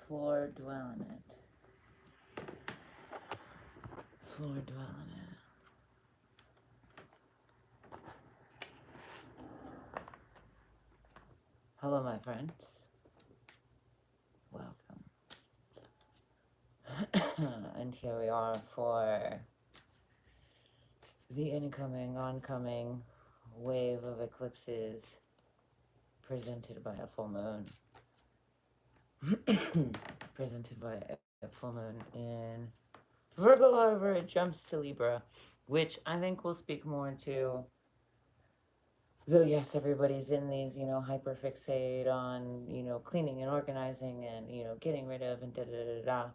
Floor dwell in it. Floor dwell in it. Hello, my friends. Welcome. And here we are for the incoming, oncoming wave of eclipses presented by a full moon. Presented by a full moon in Virgo. However, it jumps to Libra, which I think we'll speak more to. Though, yes, everybody's in these, hyperfixate on, cleaning and organizing and, getting rid of and da-da-da-da.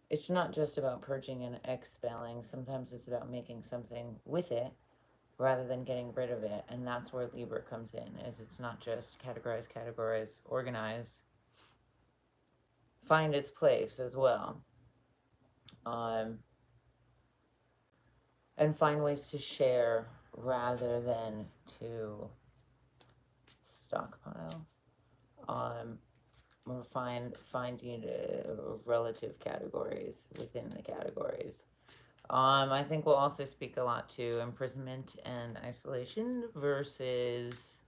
It's not just about purging and expelling. Sometimes it's about making something with it rather than getting rid of it. And that's where Libra comes in, is it's not just categorize, organize. Find its place as well. And find ways to share rather than to stockpile. Or find relative categories within the categories. I think we'll also speak a lot to imprisonment and isolation versus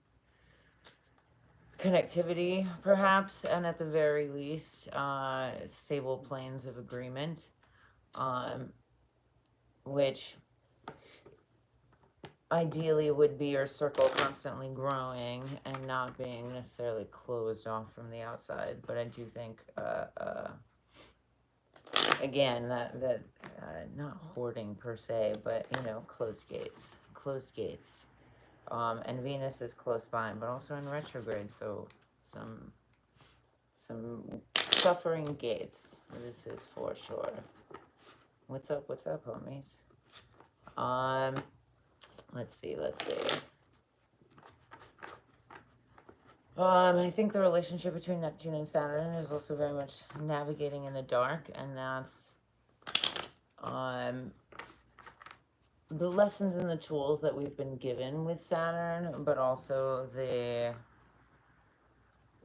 connectivity, perhaps, and at the very least, stable planes of agreement, which ideally would be your circle constantly growing and not being necessarily closed off from the outside. But I do think, again, that not hoarding per se, but, closed gates. And Venus is close by, but also in retrograde, so some suffering gates. This is for sure. What's up, homies? Let's see. I think the relationship between Neptune and Saturn is also very much navigating in the dark, and that's the lessons and the tools that we've been given with Saturn, but also the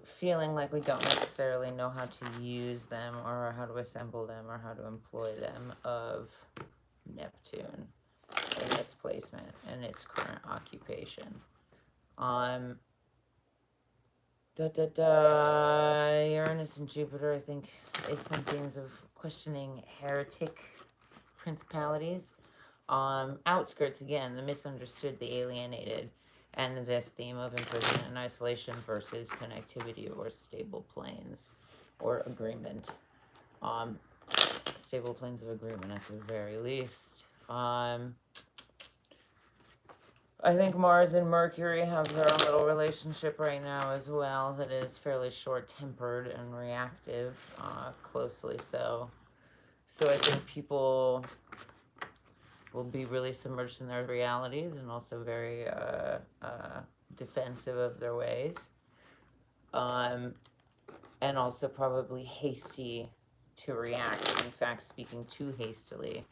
feeling like we don't necessarily know how to use them or how to assemble them or how to employ them of Neptune in its placement and its current occupation. Uranus and Jupiter, I think, is some things of questioning heretic principalities. Outskirts, again, the misunderstood, the alienated, and this theme of imprisonment and isolation versus connectivity or stable planes or agreement. Stable planes of agreement at the very least. I think Mars and Mercury have their own little relationship right now as well that is fairly short-tempered and reactive, closely so. So I think people will be really submerged in their realities and also very defensive of their ways. And also probably hasty to react. In fact, speaking too hastily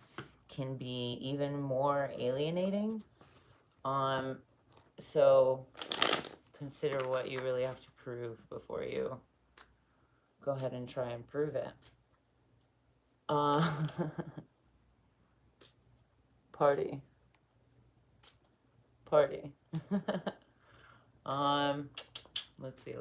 can be even more alienating. So consider what you really have to prove before you go ahead and try and prove it. Party. Let's see.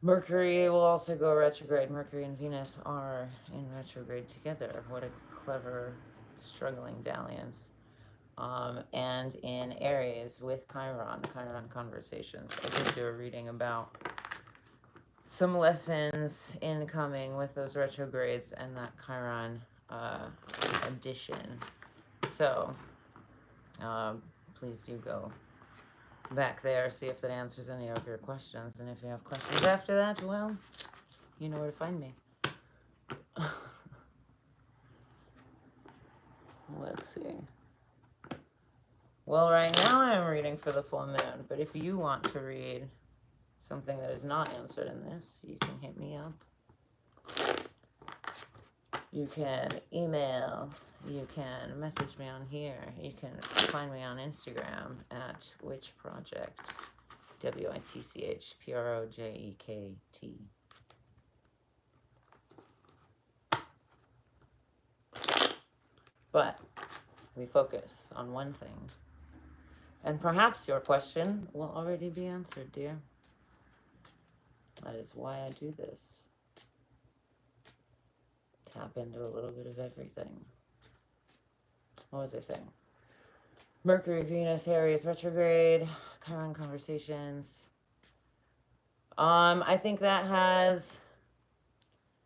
Mercury will also go retrograde. Mercury and Venus are in retrograde together. What a clever, struggling dalliance. And in Aries with Chiron conversations. I did do a reading about some lessons incoming with those retrogrades and that Chiron addition. So, please do go back there, see if that answers any of your questions. And if you have questions after that, well, you know where to find me. Let's see. Well, right now I'm reading for the full moon, but if you want to read something that is not answered in this, you can hit me up. You can email, you can message me on here, you can find me on Instagram at witchproject Witch, Projekt. But we focus on one thing. And perhaps your question will already be answered, dear. That is why I do this. Tap into a little bit of everything. What was I saying? Mercury, Venus, Aries, retrograde, Chiron conversations. I think that has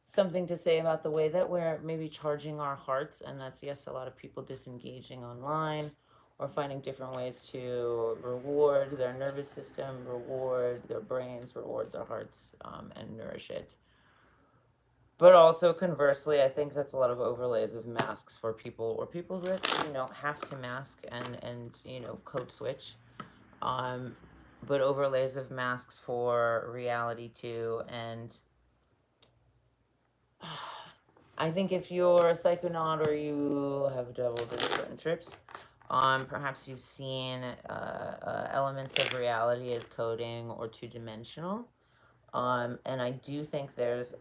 something to say about the way that we're maybe charging our hearts, and that's, yes, a lot of people disengaging online or finding different ways to reward their nervous system, reward their brains, reward their hearts, and nourish it. But also, conversely, I think that's a lot of overlays of masks for people, or people that, have to mask and code switch. But overlays of masks for reality too. And I think if you're a psychonaut or you have dabbled in certain trips, perhaps you've seen elements of reality as coding or two-dimensional. And I do think there's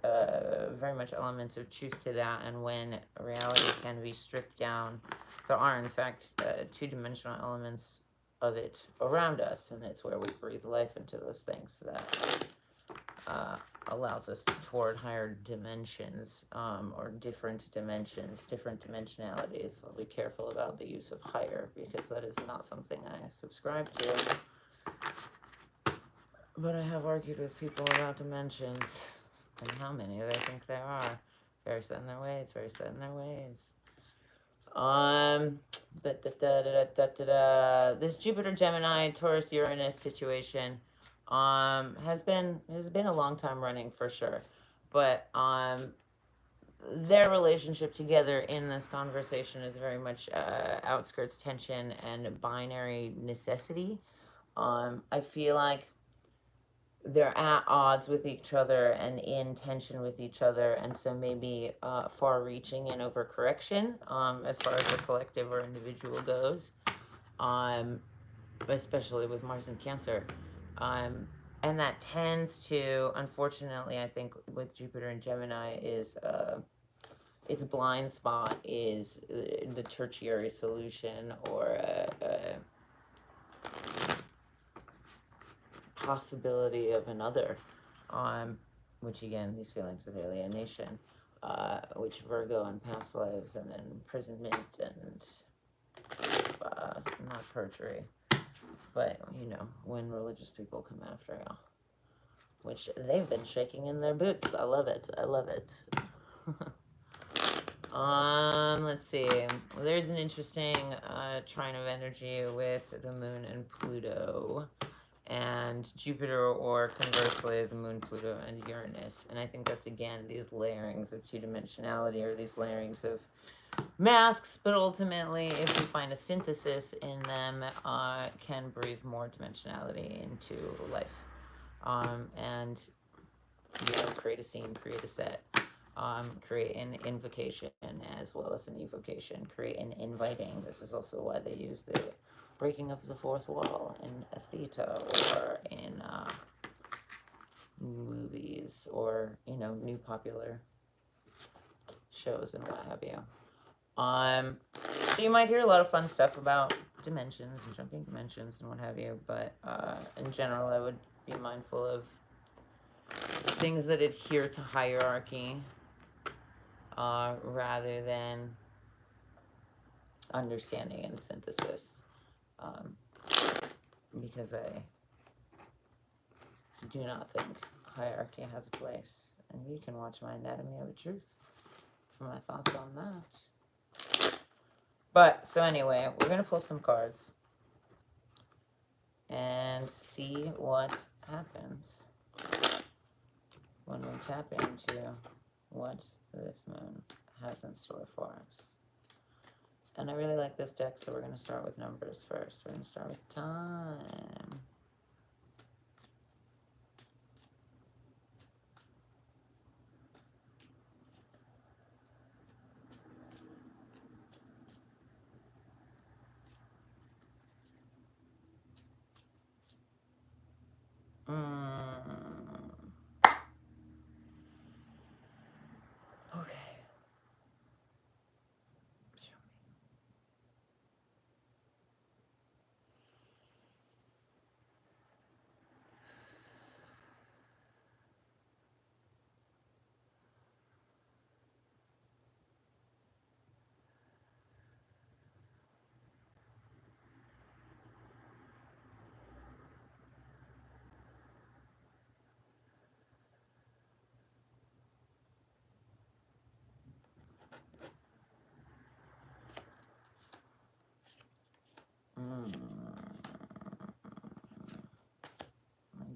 very much elements of truth to that. And when reality can be stripped down, there are, in fact, two-dimensional elements of it around us. And it's where we breathe life into those things that allows us toward higher dimensions, or different dimensions, different dimensionalities. I'll be careful about the use of higher, because that is not something I subscribe to. But I have argued with people about dimensions and how many they think there are. Very set in their ways, very set in their ways. This Jupiter, Gemini, Taurus, Uranus situation has been a long time running for sure. But their relationship together in this conversation is very much outskirts tension and binary necessity. I feel like they're at odds with each other and in tension with each other, and so maybe far-reaching in overcorrection as far as the collective or individual goes, especially with Mars and Cancer. And that tends to, unfortunately, I think with Jupiter and Gemini, is its blind spot is the tertiary solution, or possibility of another, which again, these feelings of alienation, which Virgo and past lives and imprisonment and not perjury, but when religious people come after you, which they've been shaking in their boots. I love it. I love it. Let's see. There's an interesting trine of energy with the Moon and Pluto, and Jupiter, or conversely, the Moon, Pluto, and Uranus. And I think that's, again, these layerings of two-dimensionality, or these layerings of masks, but ultimately, if we find a synthesis in them, can breathe more dimensionality into life. And create a scene, create a set, create an invocation as well as an evocation, create an inviting. This is also why they use the breaking of the fourth wall in a theater, or in movies, or new popular shows and what have you. So you might hear a lot of fun stuff about dimensions and jumping dimensions and what have you, but in general, I would be mindful of things that adhere to hierarchy rather than understanding and synthesis, because I do not think hierarchy has a place. And you can watch my Anatomy of the Truth for my thoughts on that. But, so anyway, we're going to pull some cards and see what happens when we tap into what this moon has in store for us. And I really like this deck, so we're going to start with numbers first. We're going to start with time.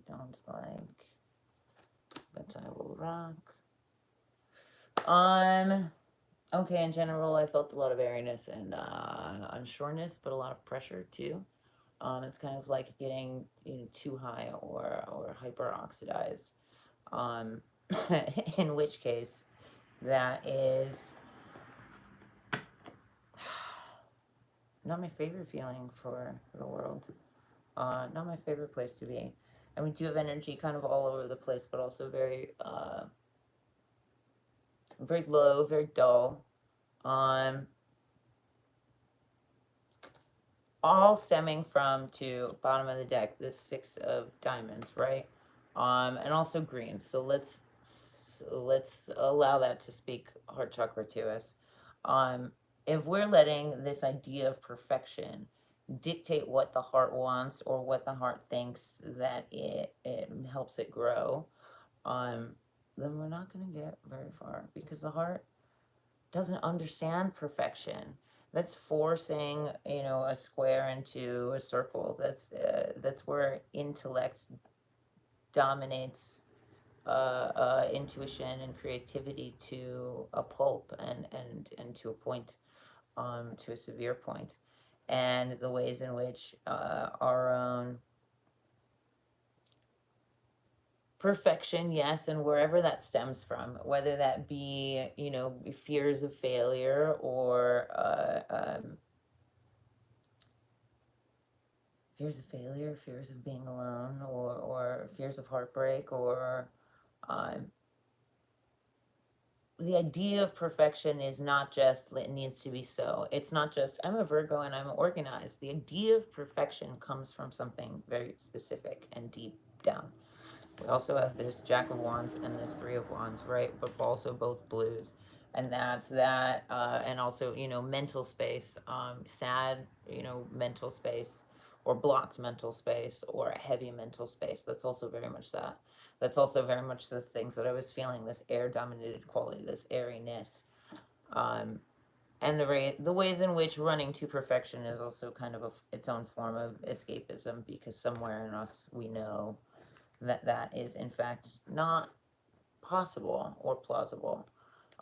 don't like, but I will rock. Okay, in general, I felt a lot of airiness and unsureness, but a lot of pressure too. It's kind of like getting, too high or hyper oxidized. Um, in which case, that is not my favorite feeling for the world. Not my favorite place to be. And we do have energy kind of all over the place, but also very low, very dull. Um, all stemming from to bottom of the deck, this 6 of diamonds, right? And also green. So let's allow that to speak heart chakra to us. If we're letting this idea of perfection dictate what the heart wants or what the heart thinks that it helps it grow, then we're not going to get very far because the heart doesn't understand perfection. That's forcing, a square into a circle. That's where intellect dominates intuition and creativity to a pulp and to a point, to a severe point, and the ways in which our own perfection, yes, and wherever that stems from, whether that be, fears of failure or fears of failure, fears of being alone, or fears of heartbreak, or um, the idea of perfection is not just it needs to be so. It's not just I'm a Virgo and I'm organized. The idea of perfection comes from something very specific and deep down. We also have this Jack of Wands and this Three of Wands, right? But also both blues. And that's that. And also, mental space, sad, mental space, or blocked mental space, or a heavy mental space. That's also very much that. That's also very much the things that I was feeling, this air dominated quality, this airiness. Um, and the ways in which running to perfection is also kind of its own form of escapism, because somewhere in us we know that is in fact not possible or plausible.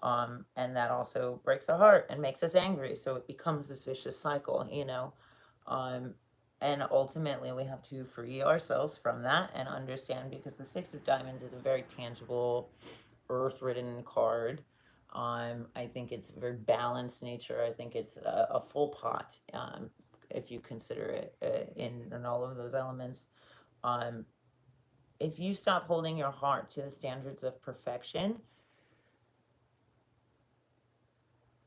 And that also breaks our heart and makes us angry. So it becomes this vicious cycle, Um, and ultimately, we have to free ourselves from that and understand, because the 6 of Diamonds is a very tangible, earth-ridden card. I think it's very balanced nature. I think it's a full pot, if you consider it in all of those elements. Um, if you stop holding your heart to the standards of perfection,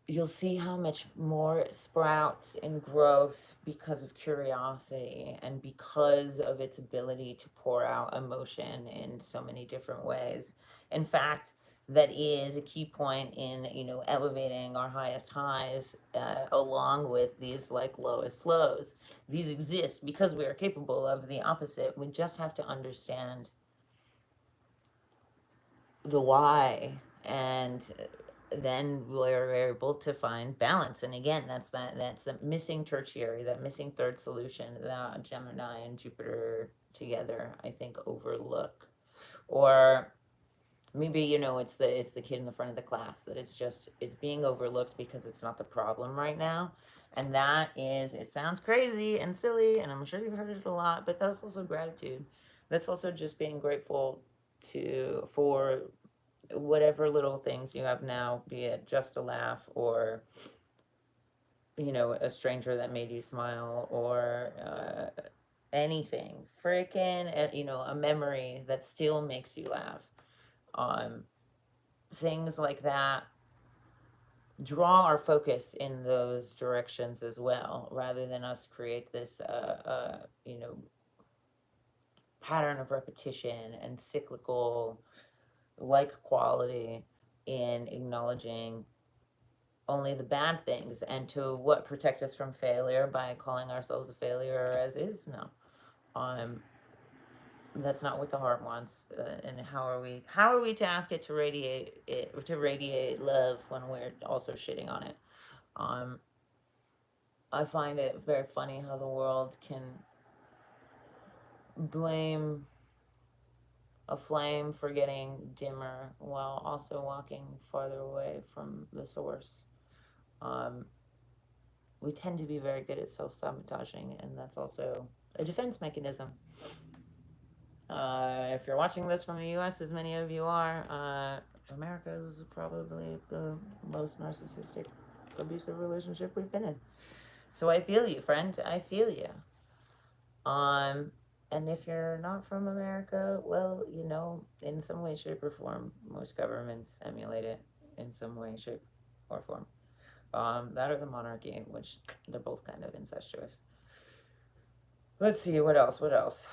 you'll see how much more sprouts in growth because of curiosity and because of its ability to pour out emotion in so many different ways. In fact, that is a key point in, elevating our highest highs, along with these like lowest lows. These exist because we are capable of the opposite. We just have to understand the why, and then we're able to find balance. And again, that's the missing tertiary, that missing third solution that Gemini and Jupiter together, I think, overlook. Or maybe, it's the kid in the front of the class, that it's being overlooked because it's not the problem right now. And that is, it sounds crazy and silly, and I'm sure you've heard it a lot, but that's also gratitude. That's also just being grateful for whatever little things you have now, be it just a laugh, or a stranger that made you smile, or anything, freaking, a memory that still makes you laugh. um Things like that draw our focus in those directions as well, rather than us create this pattern of repetition and cyclical like quality in acknowledging only the bad things, and to what protect us from failure by calling ourselves a failure as is. No, um that's not what the heart wants. And how are we to ask it to radiate love when we're also shitting on it? um I find it very funny how the world can blame a flame for getting dimmer while also walking farther away from the source. Um, we tend to be very good at self-sabotaging, and that's also a defense mechanism. If you're watching this from the US, as many of you are, America is probably the most narcissistic, abusive relationship we've been in. So I feel you, friend. I feel you. Um, and if you're not from America, well, you know, in some way, shape, or form, most governments emulate it in some way, shape, or form. That or the monarchy, which they're both kind of incestuous. Let's see, what else? What else?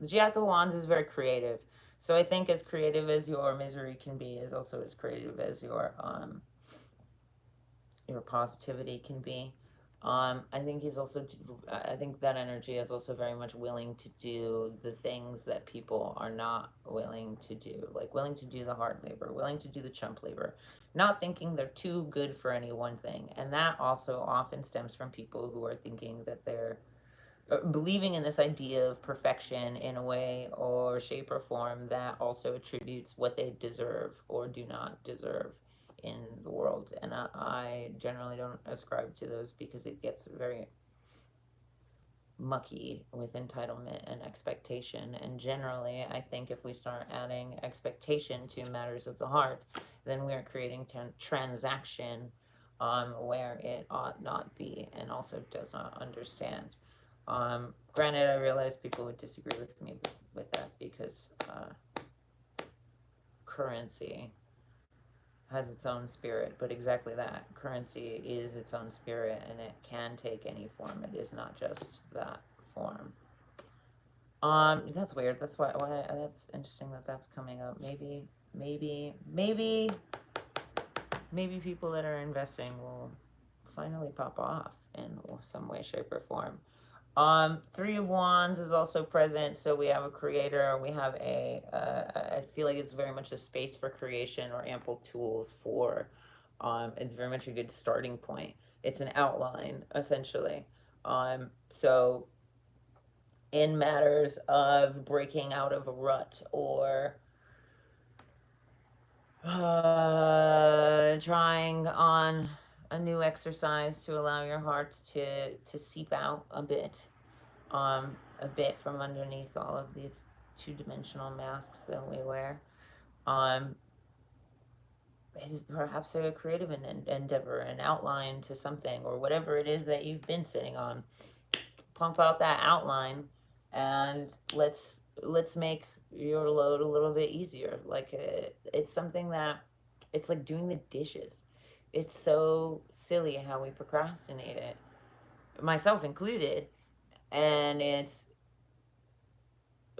The Jack of Wands is very creative. So I think as creative as your misery can be is also as creative as your positivity can be. I think he's also, I think that energy is also very much willing to do the things that people are not willing to do. Like willing to do the hard labor, willing to do the chump labor, not thinking they're too good for any one thing. And that also often stems from people who are thinking that they're believing in this idea of perfection in a way or shape or form that also attributes what they deserve or do not deserve in the world. And I generally don't ascribe to those because it gets very mucky with entitlement and expectation. And generally, I think if we start adding expectation to matters of the heart, then we are creating transaction where it ought not be and also does not understand. Granted, I realize people would disagree with me with that because currency has its own spirit, but exactly that. Currency is its own spirit and it can take any form. It is not just that form. That's weird. That's why that's interesting that that's coming up. Maybe people that are investing will finally pop off in some way, shape, or form. Three of Wands is also present, so we have a creator, we have I feel like it's very much a space for creation or ample tools for, it's very much a good starting point. It's an outline, essentially. So in matters of breaking out of a rut or trying on a new exercise to allow your heart to seep out a bit from underneath all of these two-dimensional masks that we wear. Is perhaps a creative endeavor, an outline to something, or whatever it is that you've been sitting on. Pump out that outline, and let's make your load a little bit easier. Like it's something that it's like doing the dishes. It's so silly how we procrastinate it, myself included, and it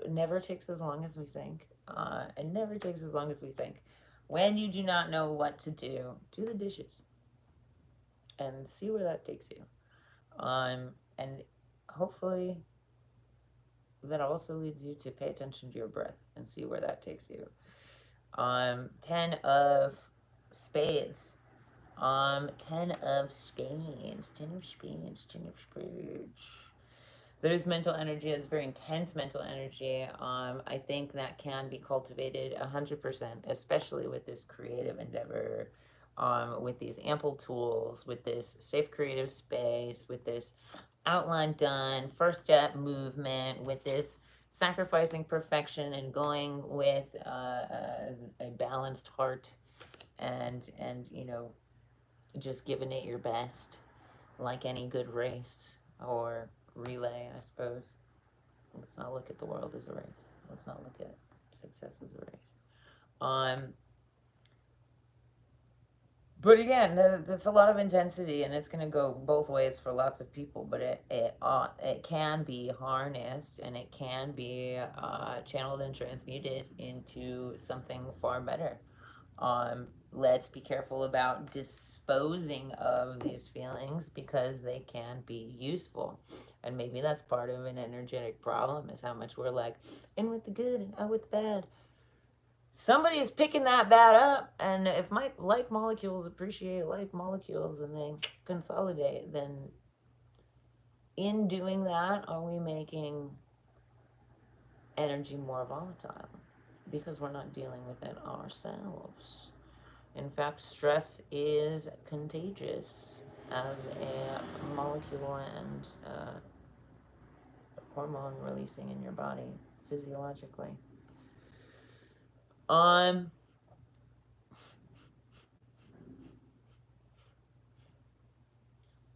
never takes as long as we think. It never takes as long as we think. When you do not know what to do the dishes and see where that takes you. And hopefully that also leads you to pay attention to your breath and see where that takes you. 10 of spades. 10 of spades. 10 of spades. 10 of spades. There's mental energy. It's very intense mental energy. I think that can be cultivated 100%, especially with this creative endeavor, with these ample tools, with this safe creative space, with this outline done, first step movement, with this sacrificing perfection and going with a balanced heart, and you know, just giving it your best, like any good race or relay, I suppose. Let's not look at the world as a race. Let's not look at success as a race. But again, that's a lot of intensity, and it's going to go both ways for lots of people. But it can be harnessed, and it can be channeled and transmuted into something far better. Let's be careful about disposing of these feelings because they can be useful. And maybe that's part of an energetic problem, is how much we're like in with the good and out with the bad. somebody is picking that bat up, and if like molecules appreciate like molecules and they consolidate, then in doing that, are we making energy more volatile? Because we're not dealing with it ourselves. In fact, stress is contagious as a molecule and hormone releasing in your body physiologically.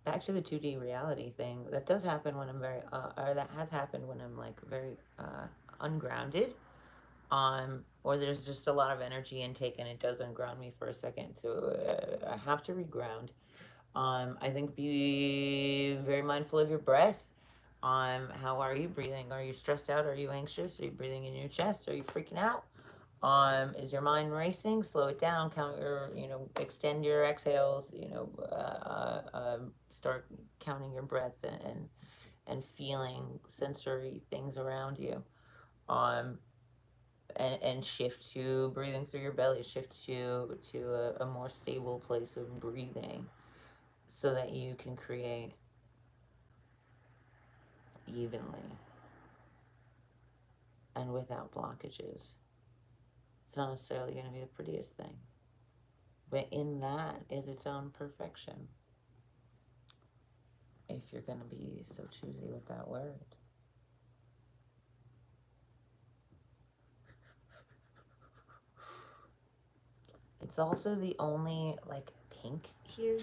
Back to the 2D reality thing. That does happen when I'm very, or that has happened when I'm like very ungrounded. Or there's just a lot of energy intake and it does unground me for a second. So I have to reground. I think be very mindful of your breath. How are you breathing? Are you stressed out? Are you anxious? Are you breathing in your chest? Are you freaking out? Is your mind racing? Slow it down. Count your, extend your exhales. Start counting your breaths and feeling sensory things around you. And shift to breathing through your belly. Shift to a more stable place of breathing, so that you can create evenly and without blockages. It's not necessarily going to be the prettiest thing, but in that is its own perfection, if you're going to be so choosy with that word. It's also the only, like, pink here.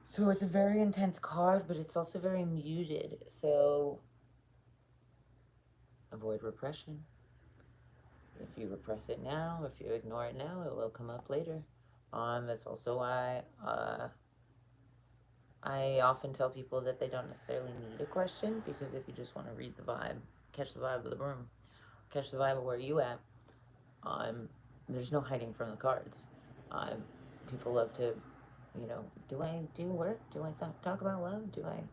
So it's a very intense card, but it's also very muted. So avoid repression. If you repress it now, if you ignore it now, it will come up later. That's also why I often tell people that they don't necessarily need a question, because if you just want to read the vibe, catch the vibe of the room, catch the vibe of where you at, there's no hiding from the cards. People love to, do I do work? Do I talk about love? Do I?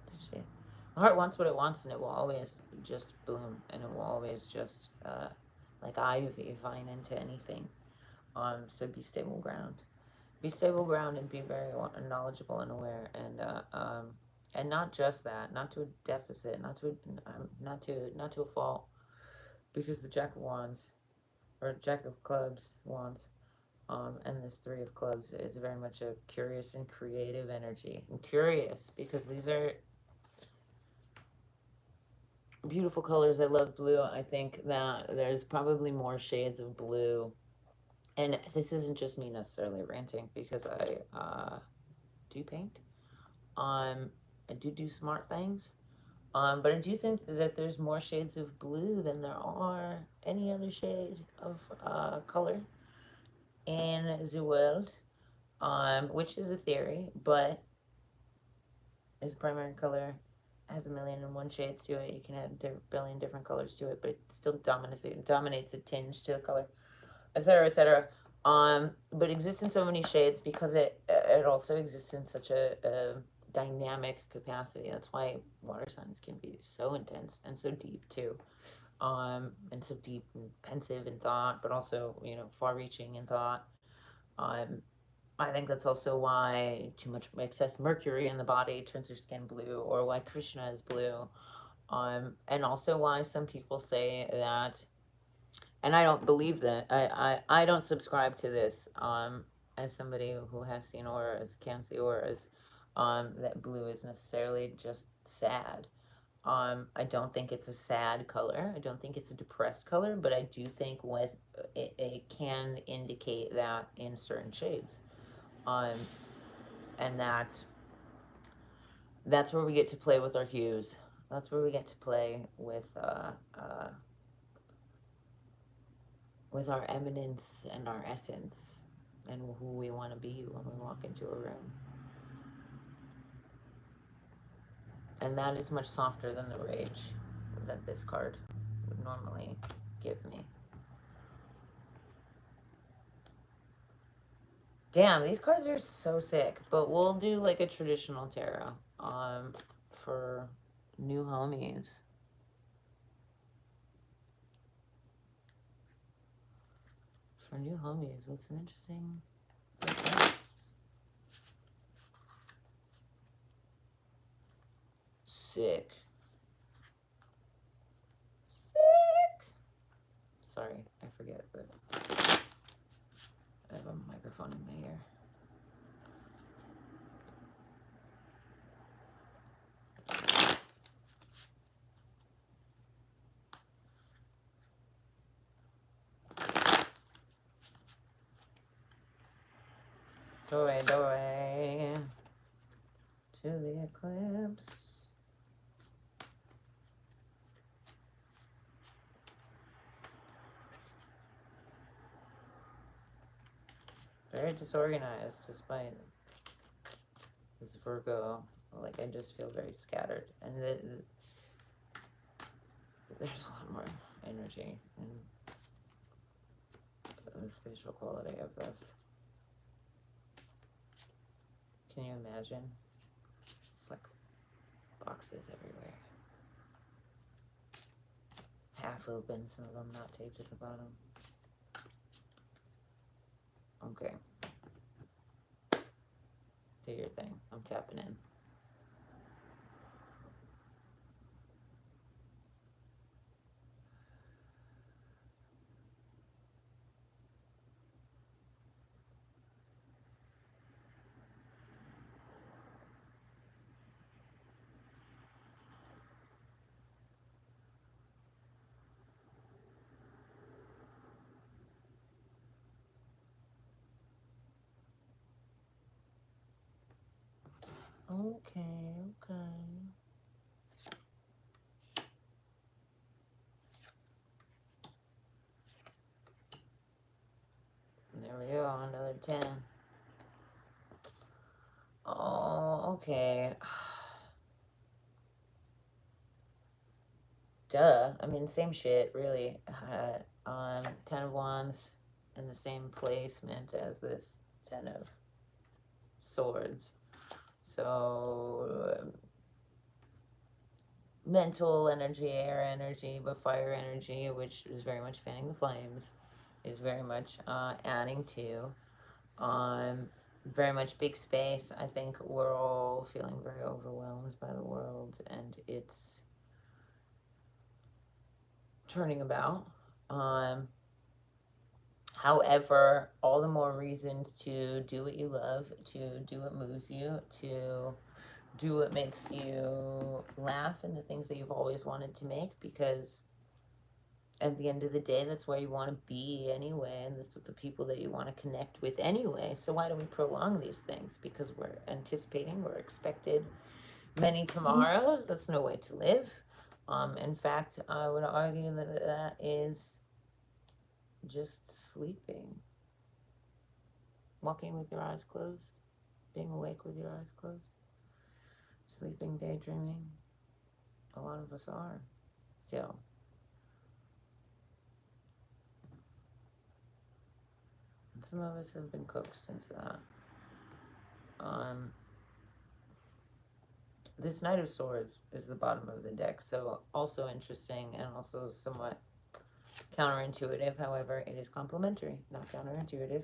The heart wants what it wants, and it will always just bloom, and it will always just, like ivy, vine into anything. So be stable ground. Be stable ground and be very knowledgeable and aware, and not just that, not to a deficit, not to a fault, because the Jack of Wands, or Jack of Clubs wands, and this Three of Clubs is very much a curious and creative energy. And curious because these are beautiful colors. I love blue. I think that there's probably more shades of blue, and this isn't just me necessarily ranting, because I do paint. I do smart things. But I do think that there's more shades of blue than there are any other shade of color in the world, which is a theory, but as a primary color has 1,000,001 shades to it. You can add a billion different colors to it, but it still dominates a tinge to the color, etc., etc. But it exists in so many shades because it also exists in such a dynamic capacity. That's why water signs can be so intense and so deep too, and so deep and pensive in thought, but also far-reaching in thought. I think that's also why too much excess mercury in the body turns your skin blue, or why Krishna is blue, and also why some people say that, and I don't believe that. I don't subscribe to this. As somebody who has seen auras, can see auras, that blue is necessarily just sad. I don't think it's a sad color. I don't think it's a depressed color, but I do think it can indicate that in certain shades. And that's where we get to play with our hues. That's where we get to play with our eminence and our essence, and who we want to be when we walk into a room. And that is much softer than the rage that this card would normally give me. Damn, these cards are so sick. But we'll do like a traditional tarot for new homies. for new homies with some interesting requests. Sick. Sick. Sorry, I forget that I have a microphone in my ear. Doorway, doorway to the eclipse. Very disorganized despite this Virgo. Like, I just feel very scattered. And there's a lot more energy in the spatial quality of this. Can you imagine? It's like boxes everywhere. Half open, some of them not taped at the bottom. Okay. Do your thing. I'm tapping in. Okay, okay. There we go, another 10. Oh, okay. Duh. I mean, same shit, really. 10 of Wands in the same placement as this 10 of Swords. So, mental energy, air energy, but fire energy, which is very much fanning the flames, is very much adding to. Very much big space. I think we're all feeling very overwhelmed by the world, and it's turning about. However, all the more reason to do what you love, to do what moves you, to do what makes you laugh, and the things that you've always wanted to make, because at the end of the day, that's where you want to be anyway, and that's with the people that you want to connect with anyway. So why do we prolong these things? Because we're anticipating, we're expected many tomorrows. That's no way to live. In fact, I would argue that that is just sleeping. Walking with your eyes closed, being awake with your eyes closed, sleeping, daydreaming. A lot of us are still. And some of us have been coaxed into that. This Knight of Swords is the bottom of the deck, so also interesting and also somewhat counterintuitive. However, it is complementary, not counterintuitive.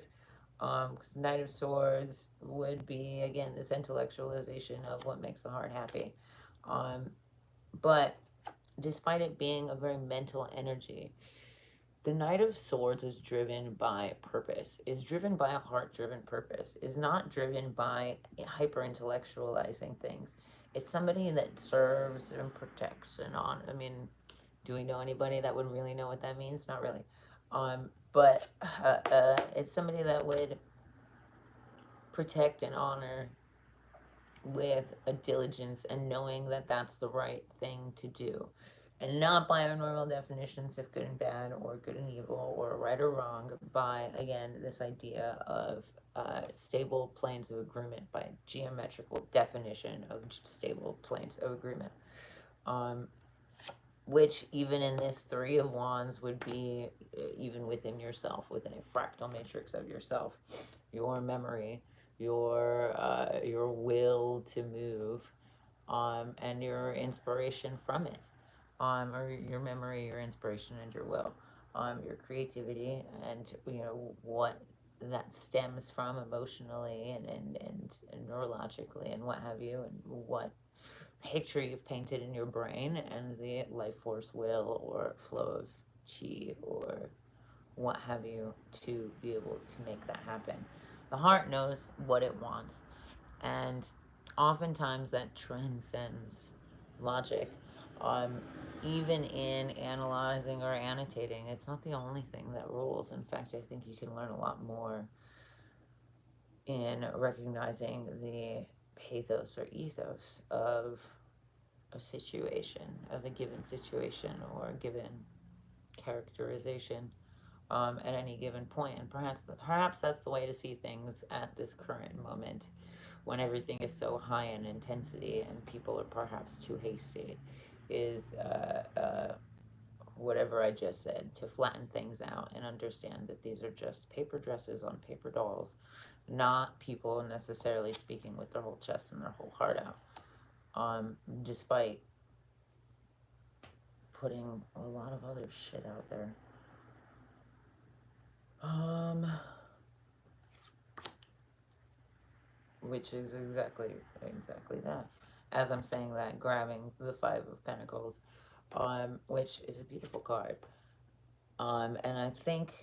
Because Knight of Swords would be, again, this intellectualization of what makes the heart happy. But despite it being a very mental energy, the Knight of Swords is driven by purpose, is driven by a heart-driven purpose, is not driven by hyper-intellectualizing things. It's somebody that serves and protects and on. I mean, do we know anybody that would really know what that means? Not really. But it's somebody that would protect and honor with a diligence and knowing that that's the right thing to do. And not by our normal definitions of good and bad or good and evil or right or wrong, by, again, this idea of stable planes of agreement, by geometrical definition of stable planes of agreement. Which even in this Three of Wands would be even within yourself, within a fractal matrix of yourself, your memory, your will to move, and your inspiration from it, or your memory, your inspiration, and your will. your creativity, and what that stems from emotionally and neurologically and what have you, and what picture you've painted in your brain, and the life force will or flow of chi or what have you to be able to make that happen. The heart knows what it wants, and oftentimes that transcends logic. Um, Even in analyzing or annotating, it's not the only thing that rules. In fact, I think you can learn a lot more in recognizing the pathos or ethos of a situation, of a given situation or a given characterization at any given point. And perhaps that's the way to see things at this current moment, when everything is so high in intensity and people are perhaps too hasty, is whatever I just said, to flatten things out and understand that these are just paper dresses on paper dolls, not people necessarily speaking with their whole chest and their whole heart out. Despite putting a lot of other shit out there. Which is exactly that. As I'm saying that, grabbing the Five of Pentacles, which is a beautiful card. And I think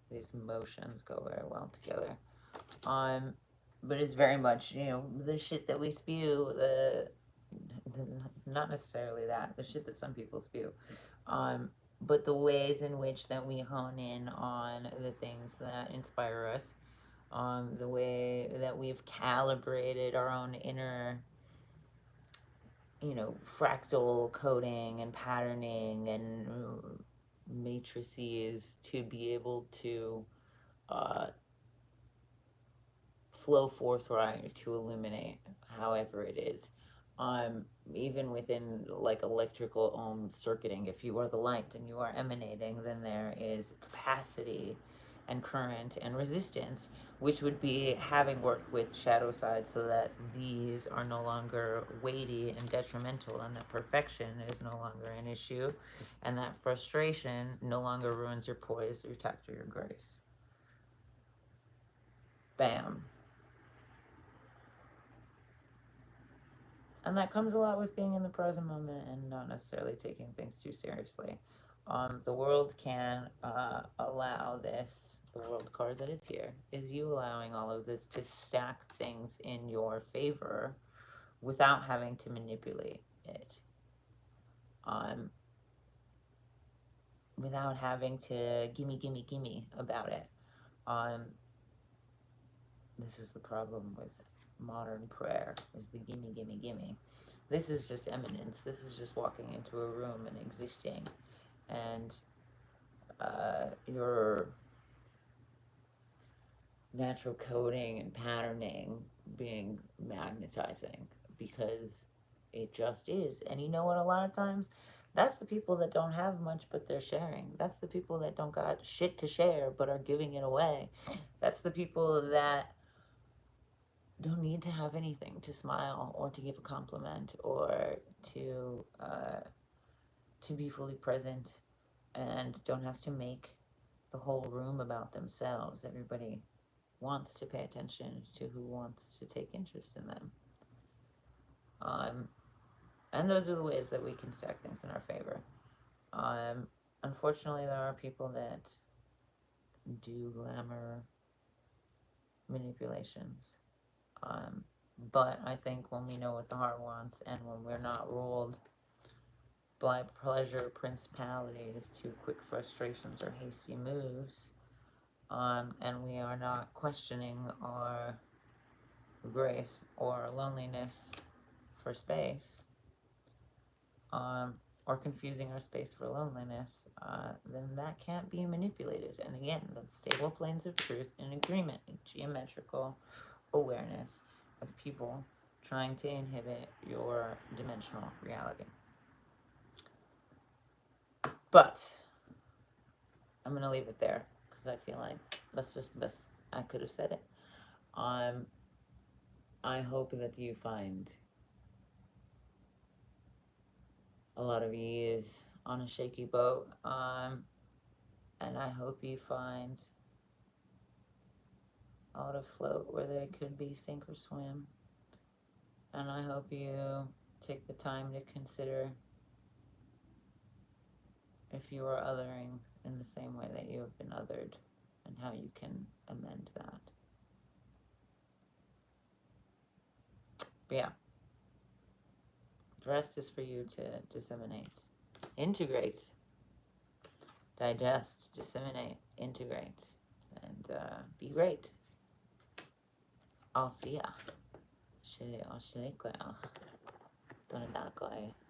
these motions go very well together. But it's very much, the shit that we spew, not necessarily that, the shit that some people spew. But the ways in which that we hone in on the things that inspire us, the way that we've calibrated our own inner, fractal coding and patterning and matrices to be able to uh, flow forthright to illuminate however it is. Even within like electrical circuiting, if you are the light and you are emanating, then there is capacity and current and resistance, which would be having worked with shadow side so that these are no longer weighty and detrimental, and that perfection is no longer an issue, and that frustration no longer ruins your poise, your tact, or your grace. Bam. And that comes a lot with being in the present moment and not necessarily taking things too seriously. The world can allow this, the world card that is here, is you allowing all of this to stack things in your favor without having to manipulate it. Without having to gimme about it. This is the problem with modern prayer, is the gimme. This is just eminence. This is just walking into a room and existing, and your natural coding and patterning being magnetizing, because it just is. And you know what, a lot of times that's the people that don't have much but they're sharing. That's the people that don't got shit to share but are giving it away. That's the people that don't need to have anything to smile or to give a compliment or to be fully present, and don't have to make the whole room about themselves. Everybody wants to pay attention to who wants to take interest in them. And those are the ways that we can stack things in our favor. Unfortunately, there are people that do glamour manipulations. But I think when we know what the heart wants, and when we're not ruled by pleasure principalities to quick frustrations or hasty moves, and we are not questioning our grace or loneliness for space, or confusing our space for loneliness, then that can't be manipulated. And again, that's stable planes of truth in agreement, geometrical awareness of people trying to inhibit your dimensional reality. But I'm going to leave it there because I feel like that's just the best I could have said it. I hope that you find a lot of ease on a shaky boat. And I hope you find out a float where there could be sink or swim. And I hope you take the time to consider if you are othering in the same way that you have been othered and how you can amend that. But yeah, the rest is for you to disseminate, integrate, digest, disseminate, integrate, and be great. I'll see ya. Shili o shili kwel. Don't